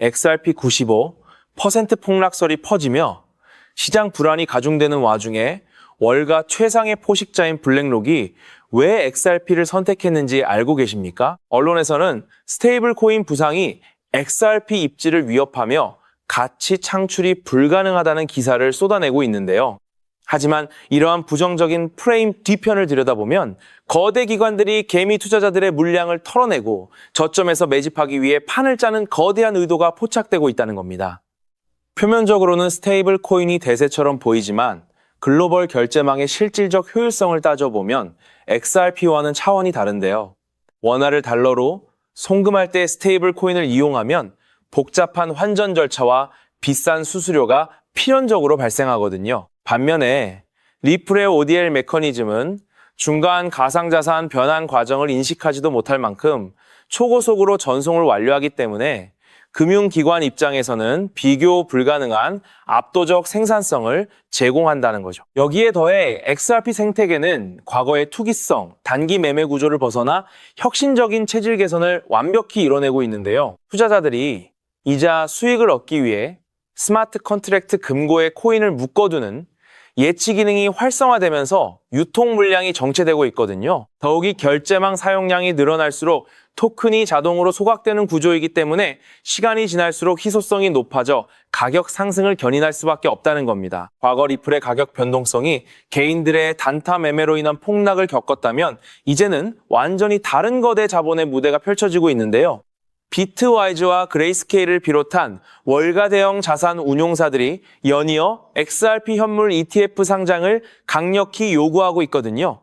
XRP 95% 폭락설이 퍼지며 시장 불안이 가중되는 와중에 월가 최상의 포식자인 블랙록이 왜 XRP를 선택했는지 알고 계십니까? 언론에서는 스테이블 코인 부상이 XRP 입지를 위협하며 가치 창출이 불가능하다는 기사를 쏟아내고 있는데요. 하지만 이러한 부정적인 프레임 뒤편을 들여다보면 거대 기관들이 개미 투자자들의 물량을 털어내고 저점에서 매집하기 위해 판을 짜는 거대한 의도가 포착되고 있다는 겁니다. 표면적으로는 스테이블 코인이 대세처럼 보이지만 글로벌 결제망의 실질적 효율성을 따져보면 XRP와는 차원이 다른데요. 원화를 달러로 송금할 때 스테이블 코인을 이용하면 복잡한 환전 절차와 비싼 수수료가 필연적으로 발생하거든요. 반면에 리플의 ODL 메커니즘은 중간 가상자산 변환 과정을 인식하지도 못할 만큼 초고속으로 전송을 완료하기 때문에 금융기관 입장에서는 비교 불가능한 압도적 생산성을 제공한다는 거죠. 여기에 더해 XRP 생태계는 과거의 투기성, 단기 매매 구조를 벗어나 혁신적인 체질 개선을 완벽히 이뤄내고 있는데요. 투자자들이 이자 수익을 얻기 위해 스마트 컨트랙트 금고에 코인을 묶어두는 예치 기능이 활성화되면서 유통 물량이 정체되고 있거든요. 더욱이 결제망 사용량이 늘어날수록 토큰이 자동으로 소각되는 구조이기 때문에 시간이 지날수록 희소성이 높아져 가격 상승을 견인할 수밖에 없다는 겁니다. 과거 리플의 가격 변동성이 개인들의 단타 매매로 인한 폭락을 겪었다면 이제는 완전히 다른 거대 자본의 무대가 펼쳐지고 있는데요. 비트와이즈와 그레이스케일을 비롯한 월가 대형 자산 운용사들이 연이어 XRP 현물 ETF 상장을 강력히 요구하고 있거든요.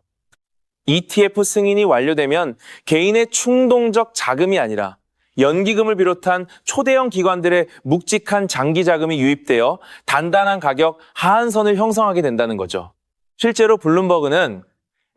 ETF 승인이 완료되면 개인의 충동적 자금이 아니라 연기금을 비롯한 초대형 기관들의 묵직한 장기 자금이 유입되어 단단한 가격 하한선을 형성하게 된다는 거죠. 실제로 블룸버그는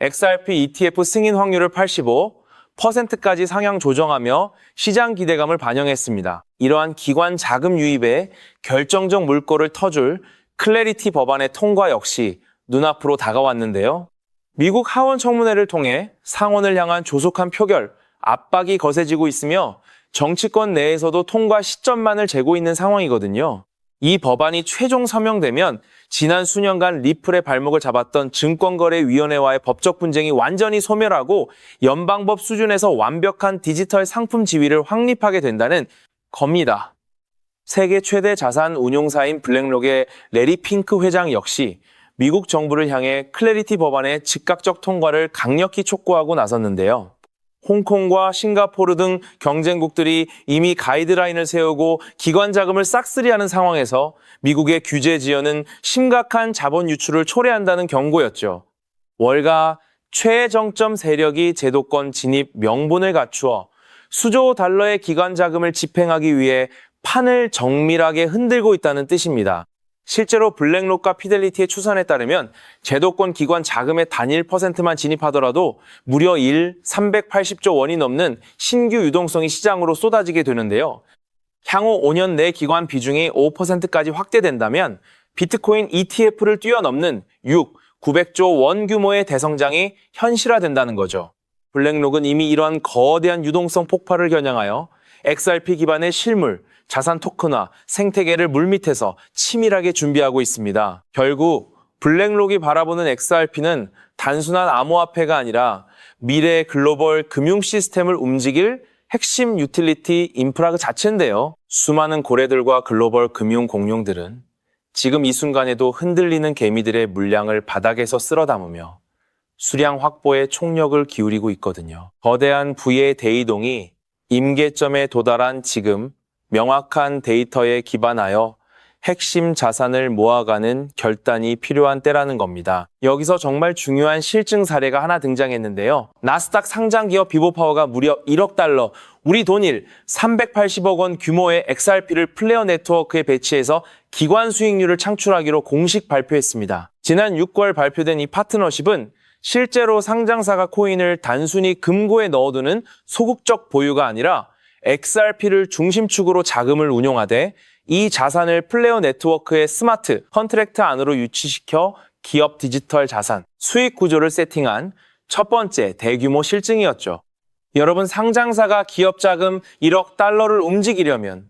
XRP ETF 승인 확률을 85%까지 상향 조정하며 시장 기대감을 반영했습니다. 이러한 기관 자금 유입에 결정적 물꼬를 터줄 클래리티 법안의 통과 역시 눈앞으로 다가왔는데요. 미국 하원 청문회를 통해 상원을 향한 조속한 표결, 압박이 거세지고 있으며 정치권 내에서도 통과 시점만을 재고 있는 상황이거든요. 이 법안이 최종 서명되면 지난 수년간 리플의 발목을 잡았던 증권거래위원회와의 법적 분쟁이 완전히 소멸하고 연방법 수준에서 완벽한 디지털 상품 지위를 확립하게 된다는 겁니다. 세계 최대 자산 운용사인 블랙록의 레리 핑크 회장 역시 미국 정부를 향해 클래리티 법안의 즉각적 통과를 강력히 촉구하고 나섰는데요. 홍콩과 싱가포르 등 경쟁국들이 이미 가이드라인을 세우고 기관 자금을 싹쓸이하는 상황에서 미국의 규제 지연은 심각한 자본 유출을 초래한다는 경고였죠. 월가 최정점 세력이 제도권 진입 명분을 갖추어 수조 달러의 기관 자금을 집행하기 위해 판을 정밀하게 흔들고 있다는 뜻입니다. 실제로 블랙록과 피델리티의 추산에 따르면 제도권 기관 자금의 단일 %만 진입하더라도 무려 380조 원이 넘는 신규 유동성이 시장으로 쏟아지게 되는데요. 향후 5년 내 기관 비중이 5%까지 확대된다면 비트코인 ETF를 뛰어넘는 900조 원 규모의 대성장이 현실화된다는 거죠. 블랙록은 이미 이러한 거대한 유동성 폭발을 겨냥하여 XRP 기반의 실물, 자산 토큰화, 생태계를 물밑에서 치밀하게 준비하고 있습니다. 결국 블랙록이 바라보는 XRP는 단순한 암호화폐가 아니라 미래의 글로벌 금융 시스템을 움직일 핵심 유틸리티 인프라 자체인데요. 수많은 고래들과 글로벌 금융 공룡들은 지금 이 순간에도 흔들리는 개미들의 물량을 바닥에서 쓸어 담으며 수량 확보에 총력을 기울이고 있거든요. 거대한 부의 대이동이 임계점에 도달한 지금 명확한 데이터에 기반하여 핵심 자산을 모아가는 결단이 필요한 때라는 겁니다. 여기서 정말 중요한 실증 사례가 하나 등장했는데요. 나스닥 상장 기업 비보파워가 무려 1억 달러, 우리 돈 380억 원 규모의 XRP를 플레어 네트워크에 배치해서 기관 수익률을 창출하기로 공식 발표했습니다. 지난 6월 발표된 이 파트너십은 실제로 상장사가 코인을 단순히 금고에 넣어두는 소극적 보유가 아니라 XRP를 중심축으로 자금을 운용하되 이 자산을 플레어 네트워크의 스마트 컨트랙트 안으로 유치시켜 기업 디지털 자산, 수익 구조를 세팅한 첫 번째 대규모 실증이었죠. 여러분, 상장사가 기업 자금 1억 달러를 움직이려면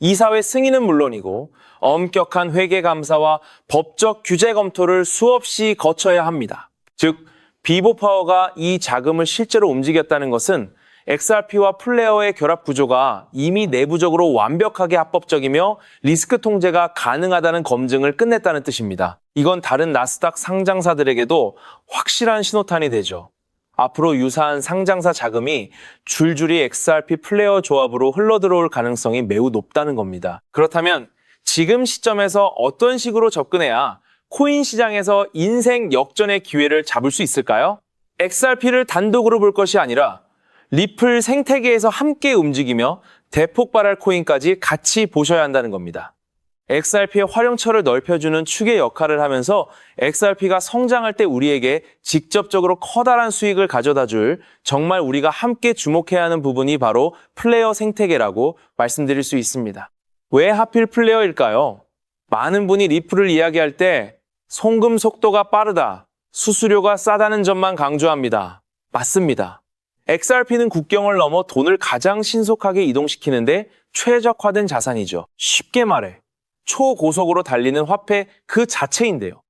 이사회 승인은 물론이고 엄격한 회계 감사와 법적 규제 검토를 수없이 거쳐야 합니다. 즉, 비보파워가 이 자금을 실제로 움직였다는 것은 XRP와 플레어의 결합 구조가 이미 내부적으로 완벽하게 합법적이며 리스크 통제가 가능하다는 검증을 끝냈다는 뜻입니다. 이건 다른 나스닥 상장사들에게도 확실한 신호탄이 되죠. 앞으로 유사한 상장사 자금이 줄줄이 XRP 플레어 조합으로 흘러들어올 가능성이 매우 높다는 겁니다. 그렇다면 지금 시점에서 어떤 식으로 접근해야 코인 시장에서 인생 역전의 기회를 잡을 수 있을까요? XRP를 단독으로 볼 것이 아니라 리플 생태계에서 함께 움직이며 대폭발할 코인까지 같이 보셔야 한다는 겁니다. XRP의 활용처를 넓혀주는 축의 역할을 하면서 XRP가 성장할 때 우리에게 직접적으로 커다란 수익을 가져다 줄 정말 우리가 함께 주목해야 하는 부분이 바로 플레이어 생태계라고 말씀드릴 수 있습니다. 왜 하필 플레이어일까요? 많은 분이 리플을 이야기할 때 송금 속도가 빠르다, 수수료가 싸다는 점만 강조합니다. 맞습니다. XRP는 국경을 넘어 돈을 가장 신속하게 이동시키는데 최적화된 자산이죠. 쉽게 말해 초고속으로 달리는 화폐 그 자체인데요.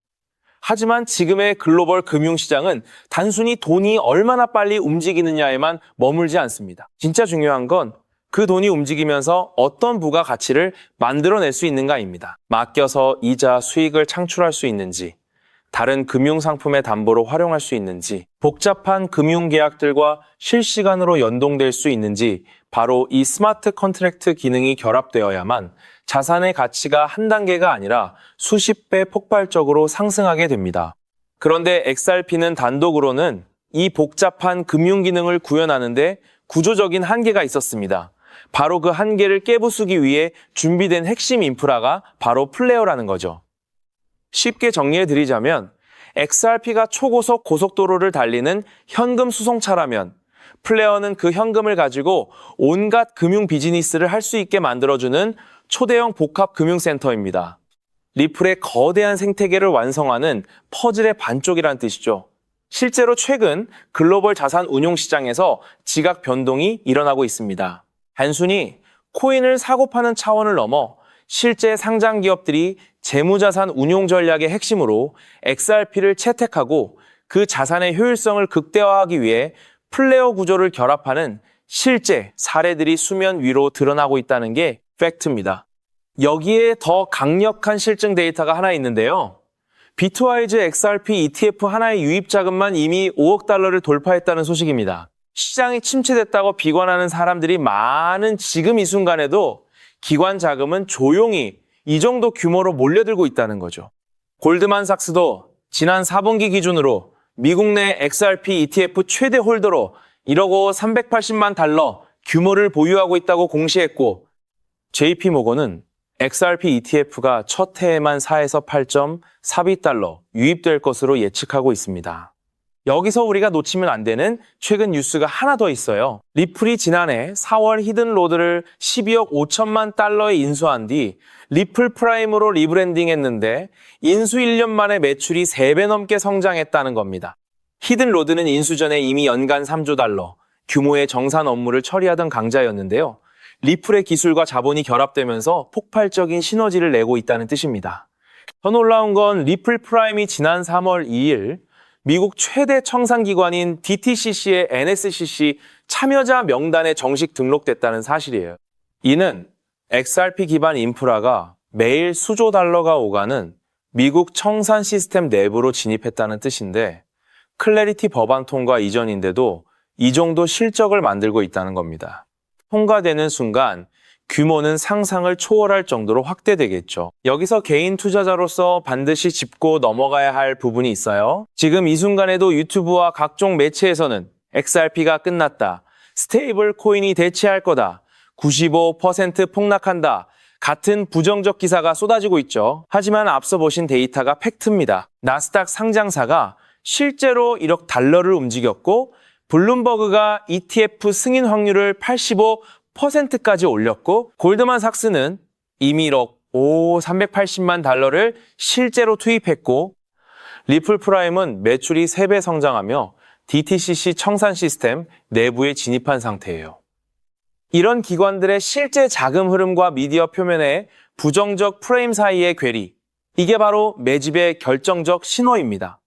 하지만 지금의 글로벌 금융시장은 단순히 돈이 얼마나 빨리 움직이느냐에만 머물지 않습니다. 진짜 중요한 건 그 돈이 움직이면서 어떤 부가가치를 만들어낼 수 있는가입니다. 맡겨서 이자 수익을 창출할 수 있는지, 다른 금융상품의 담보로 활용할 수 있는지, 복잡한 금융계약들과 실시간으로 연동될 수 있는지, 바로 이 스마트 컨트랙트 기능이 결합되어야만 자산의 가치가 한 단계가 아니라 수십 배 폭발적으로 상승하게 됩니다. 그런데 XRP는 단독으로는 이 복잡한 금융 기능을 구현하는데 구조적인 한계가 있었습니다. 바로 그 한계를 깨부수기 위해 준비된 핵심 인프라가 바로 플레어라는 거죠. 쉽게 정리해드리자면 XRP가 초고속 고속도로를 달리는 현금 수송차라면 플레어는 그 현금을 가지고 온갖 금융 비즈니스를 할 수 있게 만들어주는 초대형 복합 금융센터입니다. 리플의 거대한 생태계를 완성하는 퍼즐의 반쪽이라는 뜻이죠. 실제로 최근 글로벌 자산 운용 시장에서 지각 변동이 일어나고 있습니다. 단순히 코인을 사고 파는 차원을 넘어 실제 상장 기업들이 재무자산 운용 전략의 핵심으로 XRP를 채택하고 그 자산의 효율성을 극대화하기 위해 플레어 구조를 결합하는 실제 사례들이 수면 위로 드러나고 있다는 게 팩트입니다. 여기에 더 강력한 실증 데이터가 하나 있는데요. 비트와이즈 XRP ETF 하나의 유입 자금만 이미 5억 달러를 돌파했다는 소식입니다. 시장이 침체됐다고 비관하는 사람들이 많은 지금 이 순간에도 기관 자금은 조용히 이 정도 규모로 몰려들고 있다는 거죠. 골드만삭스도 지난 4분기 기준으로 미국 내 XRP ETF 최대 홀더로 1억 380만 달러 규모를 보유하고 있다고 공시했고, JP모건은 XRP ETF가 첫 해에만 4에서 8.42달러 유입될 것으로 예측하고 있습니다. 여기서 우리가 놓치면 안 되는 최근 뉴스가 하나 더 있어요. 리플이 지난해 4월 히든로드를 12억 5천만 달러에 인수한 뒤 리플 프라임으로 리브랜딩했는데 인수 1년 만에 매출이 3배 넘게 성장했다는 겁니다. 히든로드는 인수 전에 이미 연간 3조 달러 규모의 정산 업무를 처리하던 강자였는데요. 리플의 기술과 자본이 결합되면서 폭발적인 시너지를 내고 있다는 뜻입니다. 더 놀라운 건 리플 프라임이 지난 3월 2일 미국 최대 청산기관인 DTCC의 NSCC 참여자 명단에 정식 등록됐다는 사실이에요. 이는 XRP 기반 인프라가 매일 수조 달러가 오가는 미국 청산 시스템 내부로 진입했다는 뜻인데, 클래리티 법안 통과 이전인데도 이 정도 실적을 만들고 있다는 겁니다. 통과되는 순간 규모는 상상을 초월할 정도로 확대되겠죠. 여기서 개인 투자자로서 반드시 짚고 넘어가야 할 부분이 있어요. 지금 이 순간에도 유튜브와 각종 매체에서는 XRP가 끝났다, 스테이블 코인이 대체할 거다, 95% 폭락한다 같은 부정적 기사가 쏟아지고 있죠. 하지만 앞서 보신 데이터가 팩트입니다. 나스닥 상장사가 실제로 1억 달러를 움직였고, 블룸버그가 ETF 승인 확률을 85%까지 올렸고, 골드만삭스는 이미 1억 380만 달러를 실제로 투입했고, 리플 프라임은 매출이 3배 성장하며 DTCC 청산 시스템 내부에 진입한 상태예요. 이런 기관들의 실제 자금 흐름과 미디어 표면의 부정적 프레임 사이의 괴리, 이게 바로 매집의 결정적 신호입니다.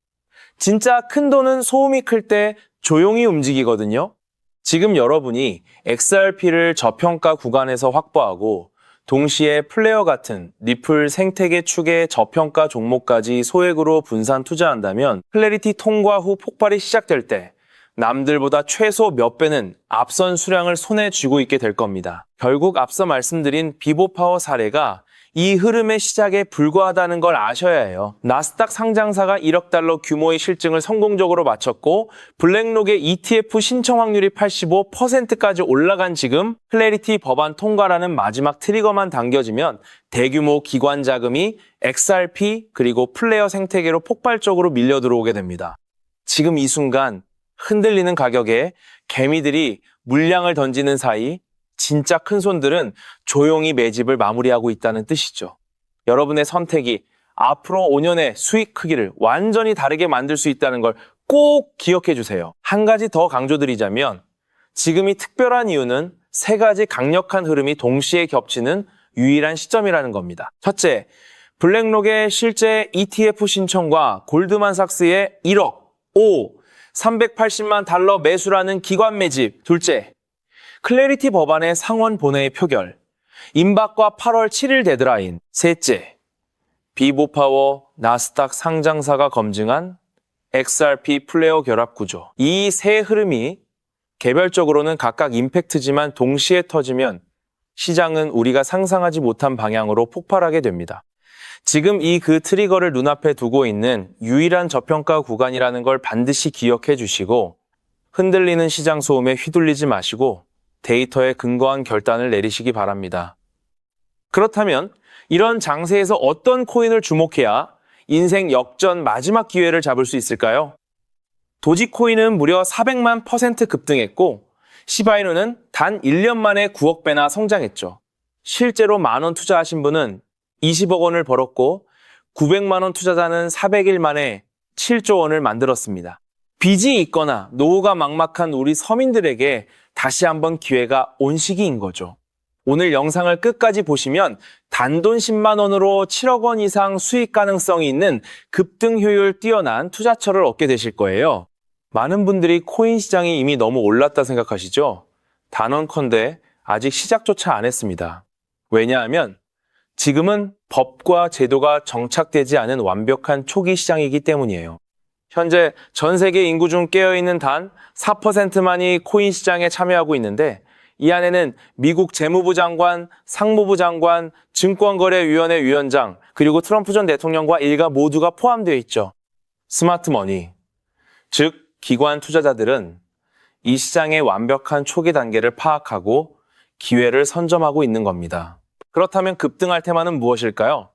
진짜 큰 돈은 소음이 클 때 조용히 움직이거든요. 지금 여러분이 XRP를 저평가 구간에서 확보하고 동시에 플레어 같은 리플 생태계 축의 저평가 종목까지 소액으로 분산 투자한다면 클래리티 통과 후 폭발이 시작될 때 남들보다 최소 몇 배는 앞선 수량을 손에 쥐고 있게 될 겁니다. 결국 앞서 말씀드린 비보파워 사례가 이 흐름의 시작에 불과하다는 걸 아셔야 해요. 나스닥 상장사가 1억 달러 규모의 실증을 성공적으로 마쳤고 블랙록의 ETF 신청 확률이 85%까지 올라간 지금 클래리티 법안 통과라는 마지막 트리거만 당겨지면 대규모 기관 자금이 XRP 그리고 플레이어 생태계로 폭발적으로 밀려 들어오게 됩니다. 지금 이 순간 흔들리는 가격에 개미들이 물량을 던지는 사이 진짜 큰 손들은 조용히 매집을 마무리하고 있다는 뜻이죠. 여러분의 선택이 앞으로 5년의 수익 크기를 완전히 다르게 만들 수 있다는 걸 꼭 기억해 주세요. 한 가지 더 강조드리자면 지금이 특별한 이유는 세 가지 강력한 흐름이 동시에 겹치는 유일한 시점이라는 겁니다. 첫째, 블랙록의 실제 ETF 신청과 골드만삭스의 1억, 380만 달러 매수라는 기관 매집. 둘째, 클래리티 법안의 상원 본회의 표결, 임박과 8월 7일 데드라인. 셋째, 비보파워 나스닥 상장사가 검증한 XRP 플레이어 결합 구조. 이 세 흐름이 개별적으로는 각각 임팩트지만 동시에 터지면 시장은 우리가 상상하지 못한 방향으로 폭발하게 됩니다. 지금 이 그 트리거를 눈앞에 두고 있는 유일한 저평가 구간이라는 걸 반드시 기억해 주시고 흔들리는 시장 소음에 휘둘리지 마시고 데이터에 근거한 결단을 내리시기 바랍니다. 그렇다면 이런 장세에서 어떤 코인을 주목해야 인생 역전 마지막 기회를 잡을 수 있을까요? 도지코인은 무려 400만 % 급등했고 시바이누는 단 1년 만에 9억 배나 성장했죠. 실제로 만원 투자하신 분은 20억 원을 벌었고 900만 원 투자자는 400일 만에 7조 원을 만들었습니다. 빚이 있거나 노후가 막막한 우리 서민들에게 다시 한번 기회가 온 시기인 거죠. 오늘 영상을 끝까지 보시면 단돈 10만 원으로 7억 원 이상 수익 가능성이 있는 급등 효율 뛰어난 투자처를 얻게 되실 거예요. 많은 분들이 코인 시장이 이미 너무 올랐다 생각하시죠? 단언컨대 아직 시작조차 안 했습니다. 왜냐하면 지금은 법과 제도가 정착되지 않은 완벽한 초기 시장이기 때문이에요. 현재 전 세계 인구 중 깨어있는 단 4%만이 코인 시장에 참여하고 있는데 이 안에는 미국 재무부 장관, 상무부 장관, 증권거래위원회 위원장, 그리고 트럼프 전 대통령과 일가 모두가 포함되어 있죠. 스마트머니, 즉 기관 투자자들은 이 시장의 완벽한 초기 단계를 파악하고 기회를 선점하고 있는 겁니다. 그렇다면 급등할 테마는 무엇일까요?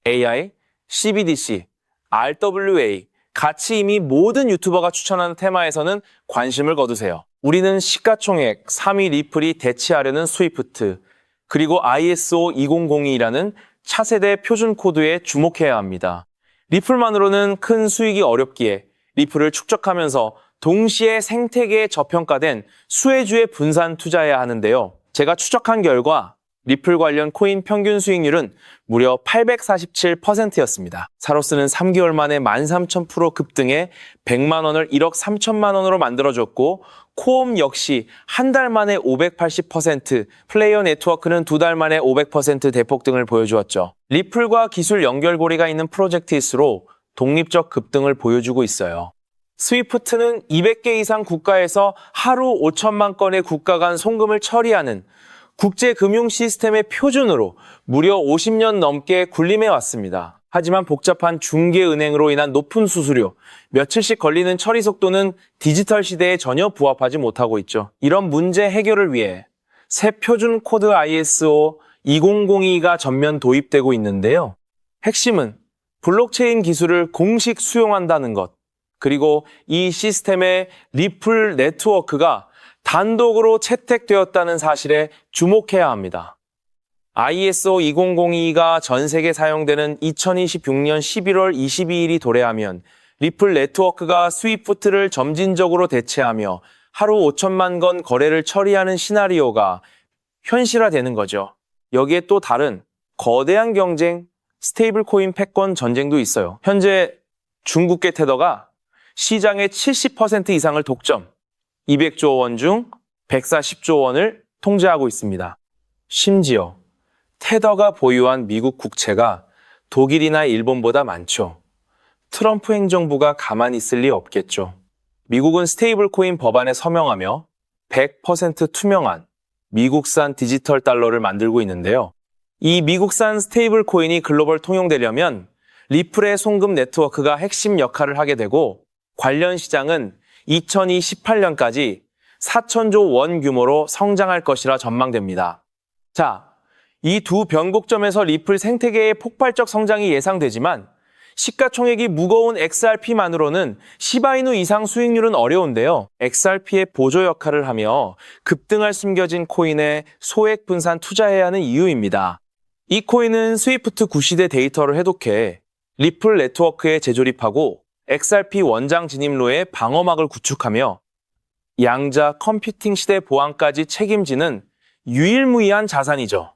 AI, CBDC, RWA, 같이 이미 모든 유튜버가 추천하는 테마에서는 관심을 거두세요. 우리는 시가총액 3위 리플이 대체하려는 스위프트, 그리고 ISO 2002라는 차세대 표준 코드에 주목해야 합니다. 리플만으로는 큰 수익이 어렵기에 리플을 축적하면서 동시에 생태계에 저평가된 수혜주에 분산 투자해야 하는데요. 제가 추적한 결과 리플 관련 코인 평균 수익률은 무려 847%였습니다. 사로스는 3개월 만에 13,000% 급등해 100만 원을 1억 3천만 원으로 만들어줬고 코엄 역시 한 달 만에 580%, 플레이어 네트워크는 2달 만에 500% 대폭등을 보여주었죠. 리플과 기술 연결고리가 있는 프로젝트일수록 독립적 급등을 보여주고 있어요. 스위프트는 200개 이상 국가에서 하루 5천만 건의 국가 간 송금을 처리하는 국제금융 시스템의 표준으로 무려 50년 넘게 군림해 왔습니다. 하지만 복잡한 중개은행으로 인한 높은 수수료, 며칠씩 걸리는 처리 속도는 디지털 시대에 전혀 부합하지 못하고 있죠. 이런 문제 해결을 위해 새 표준 코드 ISO 2002가 전면 도입되고 있는데요. 핵심은 블록체인 기술을 공식 수용한다는 것, 그리고 이 시스템의 리플 네트워크가 단독으로 채택되었다는 사실에 주목해야 합니다. ISO 2002가 전 세계 사용되는 2026년 11월 22일이 도래하면 리플 네트워크가 스위프트를 점진적으로 대체하며 하루 5천만 건 거래를 처리하는 시나리오가 현실화되는 거죠. 여기에 또 다른 거대한 경쟁, 스테이블 코인 패권 전쟁도 있어요. 현재 중국계 테더가 시장의 70% 이상을 독점, 200조 원 중 140조 원을 통제하고 있습니다. 심지어 테더가 보유한 미국 국채가 독일이나 일본보다 많죠. 트럼프 행정부가 가만히 있을 리 없겠죠. 미국은 스테이블 코인 법안에 서명하며 100% 투명한 미국산 디지털 달러를 만들고 있는데요. 이 미국산 스테이블 코인이 글로벌 통용되려면 리플의 송금 네트워크가 핵심 역할을 하게 되고 관련 시장은 2028년까지 4천조 원 규모로 성장할 것이라 전망됩니다. 자, 이 두 변곡점에서 리플 생태계의 폭발적 성장이 예상되지만 시가총액이 무거운 XRP만으로는 시바이누 이상 수익률은 어려운데요. XRP의 보조 역할을 하며 급등할 숨겨진 코인에 소액 분산 투자해야 하는 이유입니다. 이 코인은 스위프트 구시대 데이터를 해독해 리플 네트워크에 재조립하고 XRP 원장 진입로에 방어막을 구축하며 양자 컴퓨팅 시대 보안까지 책임지는 유일무이한 자산이죠.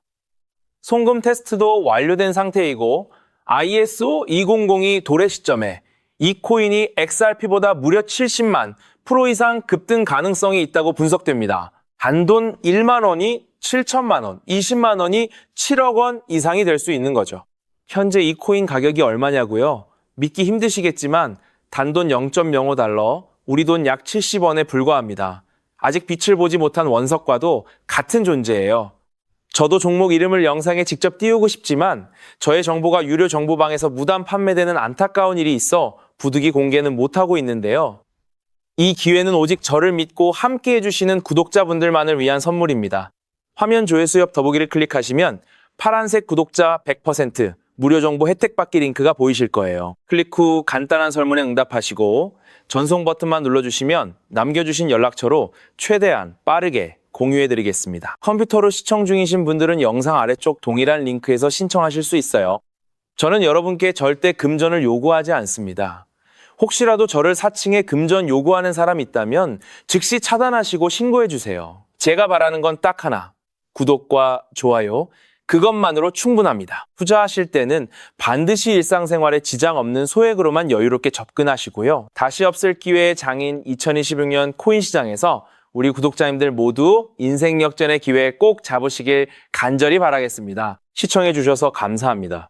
송금 테스트도 완료된 상태이고 ISO 2002 도래 시점에 이 코인이 XRP보다 무려 70만 프로 이상 급등 가능성이 있다고 분석됩니다. 단돈 1만 원이 7천만 원, 20만 원이 7억 원 이상이 될 수 있는 거죠. 현재 이 코인 가격이 얼마냐고요? 믿기 힘드시겠지만 단돈 0.05달러, 우리 돈 약 70원에 불과합니다. 아직 빛을 보지 못한 원석과도 같은 존재예요. 저도 종목 이름을 영상에 직접 띄우고 싶지만 저의 정보가 유료 정보방에서 무단 판매되는 안타까운 일이 있어 부득이 공개는 못하고 있는데요. 이 기회는 오직 저를 믿고 함께 해주시는 구독자분들만을 위한 선물입니다. 화면 조회수 옆 더보기를 클릭하시면 파란색 구독자 100% 무료 정보 혜택 받기 링크가 보이실 거예요. 클릭 후 간단한 설문에 응답하시고 전송 버튼만 눌러주시면 남겨주신 연락처로 최대한 빠르게 공유해드리겠습니다. 컴퓨터로 시청 중이신 분들은 영상 아래쪽 동일한 링크에서 신청하실 수 있어요. 저는 여러분께 절대 금전을 요구하지 않습니다. 혹시라도 저를 사칭해 금전 요구하는 사람 있다면 즉시 차단하시고 신고해주세요. 제가 바라는 건 딱 하나, 구독과 좋아요, 그것만으로 충분합니다. 투자하실 때는 반드시 일상생활에 지장 없는 소액으로만 여유롭게 접근하시고요. 다시 없을 기회의 장인 2026년 코인 시장에서 우리 구독자님들 모두 인생 역전의 기회 꼭 잡으시길 간절히 바라겠습니다. 시청해주셔서 감사합니다.